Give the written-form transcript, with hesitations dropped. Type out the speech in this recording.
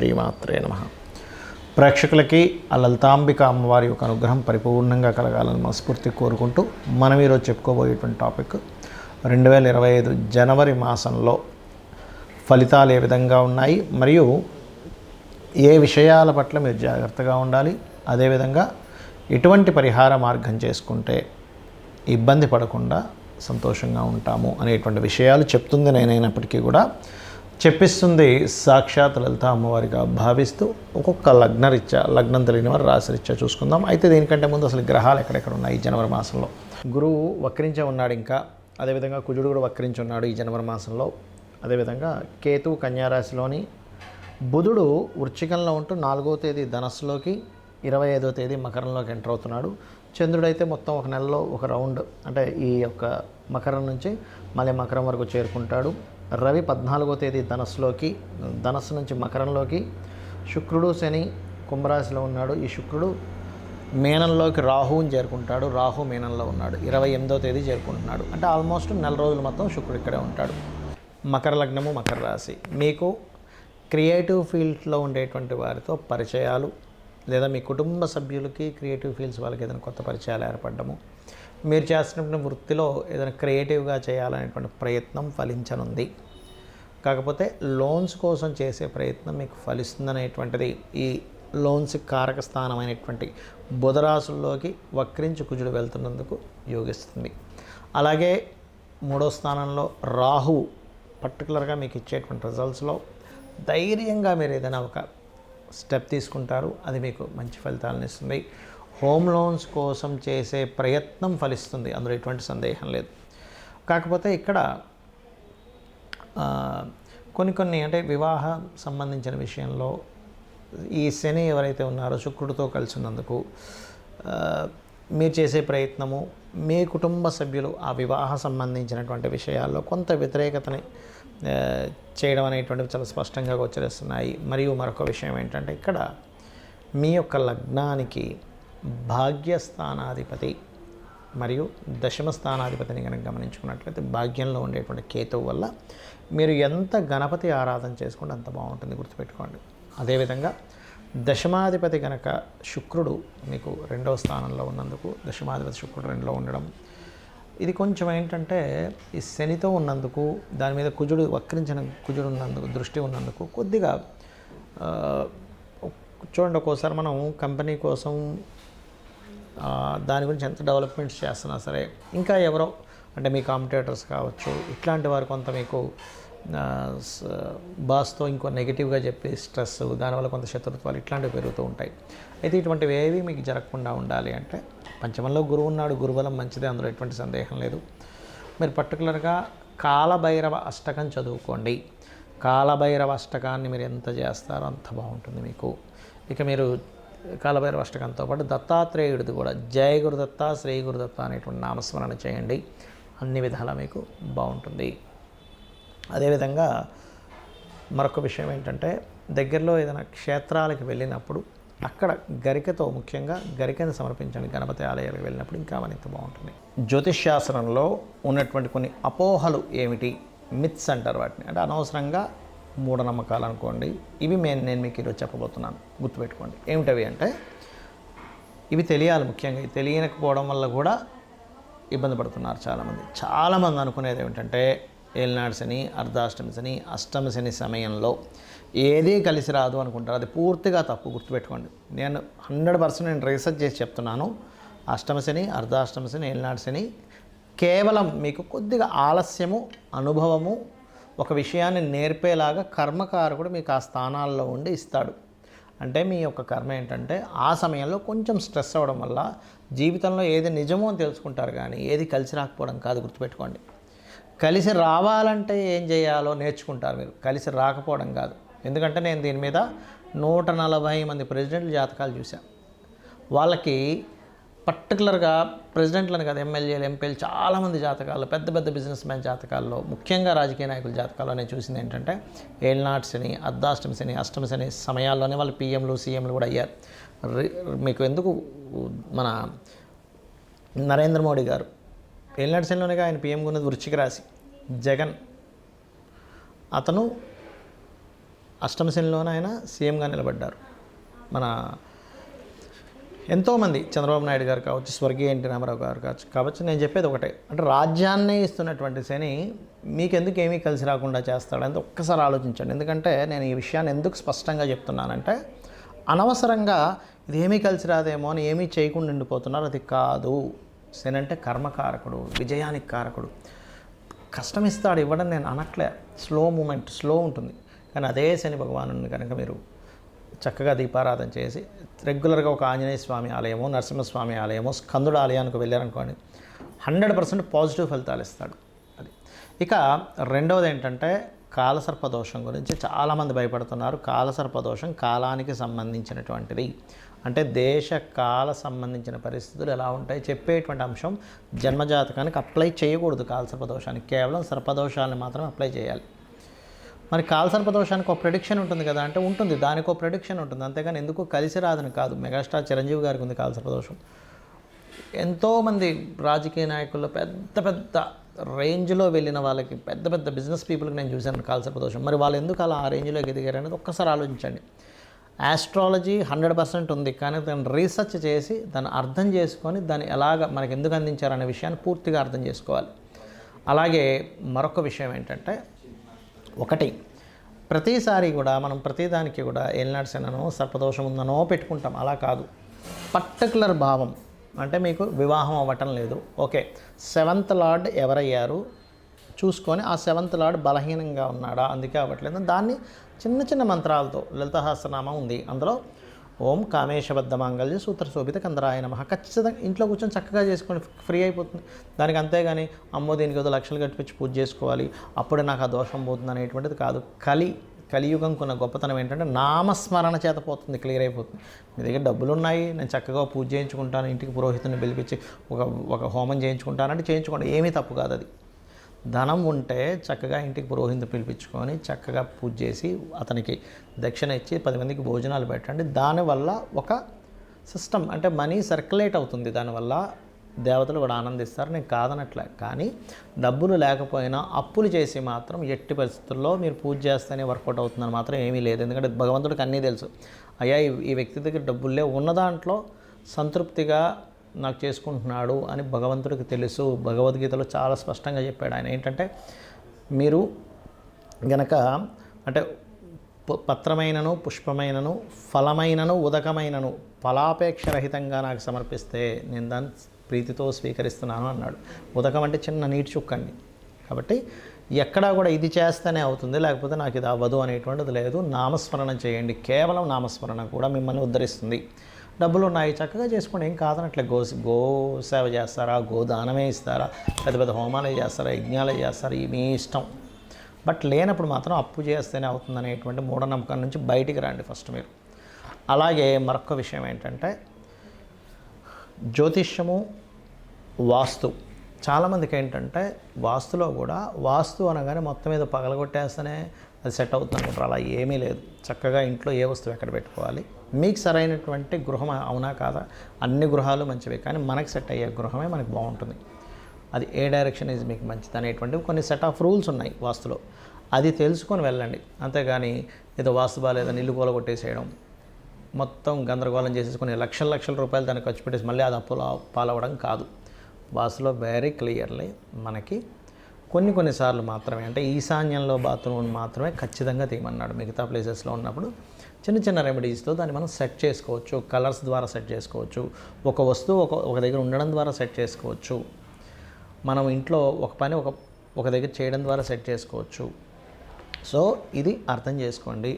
శ్రీమాత్రే నమః. ప్రేక్షకులకి ఆ లలితాంబిక అమ్మవారి యొక్క అనుగ్రహం పరిపూర్ణంగా కలగాలని మనస్ఫూర్తి కోరుకుంటూ మనం ఈరోజు చెప్పుకోబోయేటువంటి టాపిక్ 2025 జనవరి మాసంలో ఫలితాలు ఏ విధంగా ఉన్నాయి, మరియు ఏ విషయాల పట్ల మీరు జాగ్రత్తగా ఉండాలి, అదేవిధంగా ఎటువంటి పరిహార మార్గం చేసుకుంటే ఇబ్బంది పడకుండా సంతోషంగా ఉంటాము అనేటువంటి విషయాలు చెప్తుంది నేనైనప్పటికీ కూడా చెప్పిస్తుంది సాక్షాత్ లలిత అమ్మవారిగా భావిస్తూ ఒక్కొక్క లగ్నం తెలియని వారు రాశిరీత్యా చూసుకుందాం. అయితే దీనికంటే ముందు అసలు గ్రహాలు ఎక్కడెక్కడ ఉన్నాయి ఈ జనవరి మాసంలో. గురువు వక్రించే ఉన్నాడు, ఇంకా అదేవిధంగా కుజుడు కూడా వక్రించి ఉన్నాడు ఈ జనవరి మాసంలో. అదేవిధంగా కేతువు కన్యారాశిలోని, బుధుడు వృశ్చికంలో ఉంటూ 4వ తేదీ ధనస్సులోకి, 25వ తేదీ మకరంలోకి ఎంటర్ అవుతున్నాడు. చంద్రుడైతే మొత్తం ఒక నెలలో ఒక రౌండ్, అంటే ఈ యొక్క మకరం నుంచి మళ్ళీ మకరం వరకు చేరుకుంటాడు. రవి 14వ తేదీ ధనస్సు నుంచి మకరంలోకి, శుక్రుడు శని కుంభరాశిలో ఉన్నాడు. ఈ శుక్రుడు మీనంలోకి రాహువుని చేరుకుంటాడు. రాహు మీనంలో ఉన్నాడు. 28వ తేదీ చేరుకుంటున్నాడు. అంటే ఆల్మోస్ట్ నెల రోజులు మొత్తం శుక్రుడు ఇక్కడే ఉంటాడు. మకర లగ్నము, మకర రాశి. మీకు క్రియేటివ్ ఫీల్డ్లో ఉండేటువంటి వారితో పరిచయాలు, లేదా మీ కుటుంబ సభ్యులకి క్రియేటివ్ ఫీల్డ్స్ వాళ్ళకి ఏదైనా కొత్త పరిచయాలు ఏర్పడము, మీరు చేస్తున్న వృత్తిలో ఏదైనా క్రియేటివ్గా చేయాలనేటువంటి ప్రయత్నం ఫలించనుంది. కాకపోతే లోన్స్ కోసం చేసే ప్రయత్నం మీకు ఫలిస్తుందనేటువంటిది ఈ లోన్స్ కారక స్థానమైనటువంటి బుధరాశుల్లోకి వక్రించి కుజుడు వెళ్తున్నందుకు యోగిస్తుంది. అలాగే 3వ స్థానంలో రాహు పర్టికులర్గా మీకు ఇచ్చేటువంటి రిజల్ట్స్లో ధైర్యంగా మీరు ఏదైనా ఒక స్టెప్ తీసుకుంటారు, అది మీకు మంచి ఫలితాలను ఇస్తుంది. హోమ్ లోన్స్ కోసం చేసే ప్రయత్నం ఫలిస్తుంది, అందులో ఎటువంటి సందేహం లేదు. కాకపోతే ఇక్కడ కొన్ని అంటే వివాహం సంబంధించిన విషయంలో ఈ శని ఎవరైతే ఉన్నారో శుక్రుడితో కలిసి ఉన్నందుకు మీరు చేసే ప్రయత్నము, మీ కుటుంబ సభ్యులు ఆ వివాహ సంబంధించినటువంటి విషయాల్లో కొంత వ్యతిరేకతని చేయడం అనేటువంటివి చాలా స్పష్టంగా గోచరిస్తున్నాయి. మరియు మరొక విషయం ఏంటంటే, ఇక్కడ మీ యొక్క లగ్నానికి భాగ్యస్థానాధిపతి మరియు దశమ స్థానాధిపతిని కనుక గమనించుకున్నట్లయితే భాగ్యంలో ఉండేటువంటి కేతువు వల్ల మీరు ఎంత గణపతి ఆరాధన చేసుకుంటే అంత బాగుంటుంది, గుర్తుపెట్టుకోండి. అదేవిధంగా దశమాధిపతి కనుక శుక్రుడు మీకు 2వ స్థానంలో ఉన్నందుకు, దశమాధిపతి శుక్రుడు 2లో ఉండడం, ఇది కొంచెం ఏంటంటే ఈ శనితో ఉన్నందుకు, దాని మీద కుజుడు వక్రించిన కుజుడు ఉన్నందుకు, దృష్టి ఉన్నందుకు కొద్దిగా చూడండి. ఒక్కోసారి మనం కంపెనీ కోసం దాని గురించి ఎంత డెవలప్మెంట్స్ చేస్తున్నా సరే, ఇంకా ఎవరో అంటే మీ కాంపిటేటర్స్ కావచ్చు, ఇట్లాంటి వారు కొంత మీకు బాస్తో ఇంకో నెగిటివ్గా చెప్పి స్ట్రెస్, దానివల్ల కొంత శత్రుత్వాలు ఇట్లాంటివి పెరుగుతూ ఉంటాయి. అయితే ఇటువంటివి ఏవి మీకు జరగకుండా ఉండాలి అంటే, పంచమంలో గురువు ఉన్నాడు, గురుబలం మంచిదే, అందులో ఎటువంటి సందేహం లేదు. మీరు పర్టికులర్గా కాలభైరవ అష్టకం చదువుకోండి. కాలభైరవ అష్టకాన్ని మీరు ఎంత చేస్తారో అంత బాగుంటుంది మీకు. ఇక మీరు కాలభైరవ అష్టకంతో పాటు దత్తాత్రేయుడిది కూడా జయ గురుదత్త, శ్రీ గురుదత్త అనేటువంటి నామస్మరణ చేయండి, అన్ని విధాలా మీకు బాగుంటుంది. అదేవిధంగా మరొక విషయం ఏంటంటే, దగ్గరలో ఏదైనా క్షేత్రాలకు వెళ్ళినప్పుడు అక్కడ గరికతో, ముఖ్యంగా గరికను సమర్పించండి. గణపతి ఆలయాలకు వెళ్ళినప్పుడు ఇంకా మరింత బాగుంటుంది. జ్యోతిష్శాస్త్రంలో ఉన్నటువంటి కొన్ని అపోహలు ఏమిటి, మిత్స్ అంటారు వాటిని, అంటే అనవసరంగా మూఢనమ్మకాలు అనుకోండి. ఇవి నేను మీకు ఈరోజు చెప్పబోతున్నాను, గుర్తుపెట్టుకోండి. ఏమిటవి అంటే, ఇవి తెలియాలి. ముఖ్యంగా ఇవి తెలియకపోవడం వల్ల కూడా ఇబ్బంది పడుతున్నారు చాలామంది అనుకునేది ఏమిటంటే, ఏలినాడు శని, అర్ధాష్టమి శని, అష్టమి శని సమయంలో ఏదీ కలిసి రాదు అనుకుంటారు. అది పూర్తిగా తప్పు, గుర్తుపెట్టుకోండి. నేను 100% నేను రీసెర్చ్ చేసి చెప్తున్నాను. అష్టమ శని, అర్ధాష్టమి శని, ఏలినాడు శని కేవలం మీకు కొద్దిగా ఆలస్యము, అనుభవము, ఒక విషయాన్ని నేర్పేలాగా కర్మకారకుడు మీకు ఆ స్థానాల్లో ఉండి ఇస్తాడు. అంటే మీ యొక్క కర్మ ఏంటంటే, ఆ సమయంలో కొంచెం స్ట్రెస్ అవ్వడం వల్ల జీవితంలో ఏది నిజమో అని తెలుసుకుంటారు, కానీ ఏది కలిసి రాకపోవడం కాదు, గుర్తుపెట్టుకోండి. కలిసి రావాలంటే ఏం చేయాలో నేర్చుకుంటారు మీరు, కలిసి రాకపోవడం కాదు. ఎందుకంటే నేను దీని మీద 140 మంది ప్రెసిడెంట్ల జాతకాలు చూశాను. వాళ్ళకి పర్టికులర్గా ప్రెసిడెంట్లను కాదు, ఎమ్మెల్యేలు, ఎంపీలు, చాలామంది జాతకాలు, పెద్ద పెద్ద బిజినెస్ మ్యాన్ జాతకాల్లో, ముఖ్యంగా రాజకీయ నాయకుల జాతకాల్లో నేను చూసింది ఏంటంటే, ఏలినాటి శని, అర్ధాష్టమి శని, అష్టమి శని సమయాల్లోనే వాళ్ళు పీఎంలు, సీఎంలు కూడా అయ్యారు. మీకు ఎందుకు, మన నరేంద్ర మోడీ గారు ఏలినాటి శనిలోనే ఆయన పీఎంగా ఉన్నది వృశ్చిక రాశి. జగన్ అతను అష్టమ శనిలోనే ఆయన సీఎంగా నిలబడ్డారు. మన ఎంతోమంది చంద్రబాబు నాయుడు గారు కావచ్చు, స్వర్గీయ ఎన్టీ రామారావు గారు కావచ్చు. నేను చెప్పేది ఒకటే, అంటే రాజ్యాన్నే ఇస్తున్నటువంటి శని మీకెందుకు ఏమీ కలిసి రాకుండా చేస్తాడని ఒక్కసారి ఆలోచించండి. ఎందుకంటే నేను ఈ విషయాన్ని ఎందుకు స్పష్టంగా చెప్తున్నానంటే, అనవసరంగా ఇది ఏమీ కలిసి రాదేమో అని ఏమీ చేయకుండా ఉండిపోతున్నారు. అది కాదు. శని అంటే కర్మకారకుడు, విజయానికి కారకుడు. కష్టం ఇస్తాడు, ఇవ్వడం నేను అనట్లే. స్లో మూమెంట్, స్లో ఉంటుంది. కానీ అదే శని భగవాను కనుక మీరు చక్కగా దీపారాధన చేసి రెగ్యులర్గా ఒక ఆంజనేయ స్వామి ఆలయమో, నరసింహస్వామి ఆలయమో, స్కందుడు ఆలయానికి వెళ్ళారనుకోండి, 100% పాజిటివ్ ఫలితాలు ఇస్తాడు. అది. ఇక రెండవది ఏంటంటే కాలసర్పదోషం గురించి చాలామంది భయపడుతున్నారు. కాలసర్పదోషం కాలానికి సంబంధించినటువంటిది. అంటే దేశ కాల సంబంధించిన పరిస్థితులు ఎలా ఉంటాయి చెప్పేటువంటి అంశం. జన్మజాతకానికి అప్లై చేయకూడదు కాలసర్పదోషానికి, కేవలం సర్పదోషాలను మాత్రమే అప్లై చేయాలి. మరి కాలసర్పదోషానికి ఒక ప్రెడిక్షన్ ఉంటుంది కదా అంటే ఉంటుంది, దానికి ఒక ప్రెడిక్షన్ ఉంటుంది. అంతేగాని ఎందుకు కలిసి రాదని కాదు. మెగాస్టార్ చిరంజీవి గారికి ఉంది కాలసర్పదోషం. ఎంతోమంది రాజకీయ నాయకుల్లో పెద్ద పెద్ద రేంజ్లో వెళ్ళిన వాళ్ళకి, పెద్ద పెద్ద బిజినెస్ పీపుల్కి నేను చూశాను కాలసర్పదోషం. మరి వాళ్ళు ఎందుకు అలా ఆ రేంజ్లోకి ఎదిగారు అనేది ఒక్కసారి ఆలోచించండి. ఆస్ట్రాలజీ 100% ఉంది, కానీ దాన్ని రీసెర్చ్ చేసి దాన్ని అర్థం చేసుకొని దాన్ని ఎలాగ మనకు ఎందుకు అందించారనే విషయాన్ని పూర్తిగా అర్థం చేసుకోవాలి. అలాగే మరొక విషయం ఏంటంటే, ఒకటి, ప్రతిసారి కూడా మనం ప్రతిదానికి కూడా ఏలినాటి శననో సర్పదోషం ఉందనో పెట్టుకుంటాం. అలా కాదు. పర్టికులర్ భావం అంటే మీకు వివాహం అవ్వటం లేదు, ఓకే, 7th లార్డ్ ఎవరయ్యారు చూసుకొని ఆ 7th లార్డ్ బలహీనంగా ఉన్నాడా, అందుకే అవ్వట్లేదు. దాన్ని చిన్న చిన్న మంత్రాలతో, లలిత సహస్రనామం ఉంది, అందులో ఓం కామేశబద్ధ మాంగళ్య సూత్ర శోభిత కందరాయ నమః ఖచ్చితంగా ఇంట్లో కూర్చొని చక్కగా చేసుకొని ఫ్రీ అయిపోతుంది దానికి. అంతేగాని అమ్మో దీనికి ఏదో లక్షలు కట్టించి పూజ చేసుకోవాలి అప్పుడే నాకు ఆ దోషం పోతుంది అనేటువంటిది కాదు. కలియుగం కొన్న గొప్పతనం ఏంటంటే నామస్మరణ చేత పోతుంది, క్లియర్ అయిపోతుంది. మీ దగ్గర డబ్బులు ఉన్నాయి, నేను చక్కగా పూజ చేయించుకుంటాను, ఇంటికి పురోహితుని పిలిపించి ఒక హోమం చేయించుకుంటానంటే చేయించుకోండి, ఏమీ తప్పు కాదు. అది ధనం ఉంటే చక్కగా ఇంటికి పురోహితుని పిలిపించుకొని చక్కగా పూజ చేసి అతనికి దక్షిణ ఇచ్చి 10 మందికి భోజనాలు పెట్టండి. దానివల్ల ఒక సిస్టమ్ అంటే మనీ సర్క్యులేట్ అవుతుంది, దానివల్ల దేవతలు కూడా ఆనందిస్తారు. నేను కాదనట్లే. కానీ డబ్బులు లేకపోయినా అప్పులు చేసి మాత్రం ఎట్టి పరిస్థితుల్లో మీరు పూజ చేస్తేనే వర్కౌట్ అవుతుందని మాత్రం ఏమీ లేదు. ఎందుకంటే భగవంతుడికి అన్నీ తెలుసు. అయ్యా ఈ వ్యక్తి దగ్గర డబ్బులే, ఉన్న దాంట్లో సంతృప్తిగా నాకు చేసుకుంటున్నాడు అని భగవంతుడికి తెలుసు. భగవద్గీతలో చాలా స్పష్టంగా చెప్పాడు ఆయన. ఏంటంటే మీరు గనక అంటే పత్రమైనను, పుష్పమైనను, ఫలమైనను, ఉదకమైనను ఫలాపేక్షరహితంగా నాకు సమర్పిస్తే నేను దాన్ని ప్రీతితో స్వీకరిస్తున్నాను అన్నాడు. ఉదకం అంటే చిన్న నీటి చుక్కండి. కాబట్టి ఎక్కడా కూడా ఇది చేస్తేనే అవుతుంది, లేకపోతే నాకు ఇది అవ్వదు అనేటువంటిది లేదు. నామస్మరణ చేయండి. కేవలం నామస్మరణ కూడా మిమ్మల్ని ఉద్ధరిస్తుంది. డబ్బులు ఉన్నాయి చక్కగా చేసుకోండి, ఏం కాదనట్లే. గో సేవ చేస్తారా, గోదానమే ఇస్తారా, పెద్ద పెద్ద హోమాలే చేస్తారా, యజ్ఞాలే చేస్తారా, మీ ఇష్టం. బట్ లేనప్పుడు మాత్రం అప్పు చేస్తేనే అవుతుంది అనేటువంటి మూఢనమ్మకం నుంచి బయటికి రండి ఫస్ట్ మీరు. అలాగే మరొక విషయం ఏంటంటే జ్యోతిష్యము, వాస్తు. చాలామందికి ఏంటంటే వాస్తులో కూడా, వాస్తు అనగానే మొత్తం మీద పగలగొట్టేస్తేనే అది సెట్ అవుతుంది అనుకుంటారు. అలా ఏమీ లేదు. చక్కగా ఇంట్లో ఏ వస్తువు ఎక్కడ పెట్టుకోవాలి, మీకు సరైనటువంటి గృహం అవునా కాదా, అన్ని గృహాలు మంచివే, కానీ మనకి సెట్ అయ్యే గృహమే మనకు బాగుంటుంది. అది ఏ డైరెక్షన్ ఈజ్ మీకు మంచిది అనేటువంటివి కొన్ని సెట్ ఆఫ్ రూల్స్ ఉన్నాయి వాస్తులో. అది తెలుసుకొని వెళ్ళండి. అంతేగాని ఏదో వాస్తు బాగాలేదని ఇల్లు కూలగొట్టేసేయడం, మొత్తం గందరగోళం చేసేసుకుని లక్షల రూపాయలు దాన్ని ఖర్చు పెట్టేసి మళ్ళీ అది అప్పుల పాలవడం కాదు. వాస్తులో వెరీ క్లియర్లీ మనకి కొన్నిసార్లు మాత్రమే, అంటే ఈశాన్యంలో బాత్రూమ్ మాత్రమే ఖచ్చితంగా తీయమన్నాడు. మిగతా ప్లేసెస్లో ఉన్నప్పుడు చిన్న రెమెడీస్తో దాన్ని మనం సెట్ చేసుకోవచ్చు. కలర్స్ ద్వారా సెట్ చేసుకోవచ్చు. ఒక వస్తువు ఒక దగ్గర ఉండడం ద్వారా సెట్ చేసుకోవచ్చు. మనం ఇంట్లో ఒక పని ఒక దగ్గర చేయడం ద్వారా సెట్ చేసుకోవచ్చు. సో ఇది అర్థం చేసుకోండి.